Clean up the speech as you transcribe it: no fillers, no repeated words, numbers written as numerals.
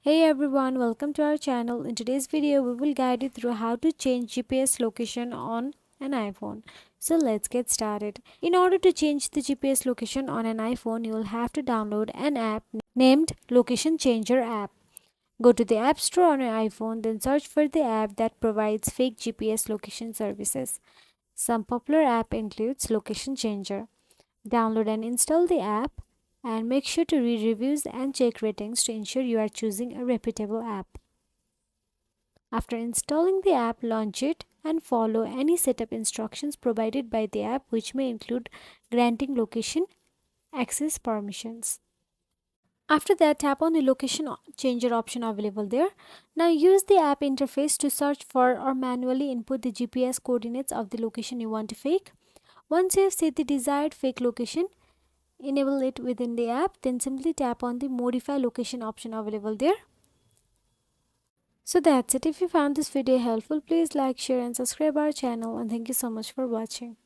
Hey everyone, welcome to our channel. In today's video, we will guide you through how to change GPS location on an iPhone. So let's get started. In order to change the GPS location on an iPhone, you will have to download an app named Location Changer app. Go to the App Store on your iPhone, then search for the app that provides fake GPS location services. Some popular app includes Location Changer. Download and install the app and make sure to read reviews and check ratings to ensure you are choosing a reputable app. After installing the app, launch it and follow any setup instructions provided by the app, which may include granting location access permissions. After that, tap on the location changer option available there. Now use the app interface to search for or manually input the GPS coordinates of the location you want to fake. Once you have set the desired fake location, enable it within the app, then simply tap on the modify location option available there. So that's it. If you found this video helpful, please like, share and subscribe our channel, and thank you so much for watching.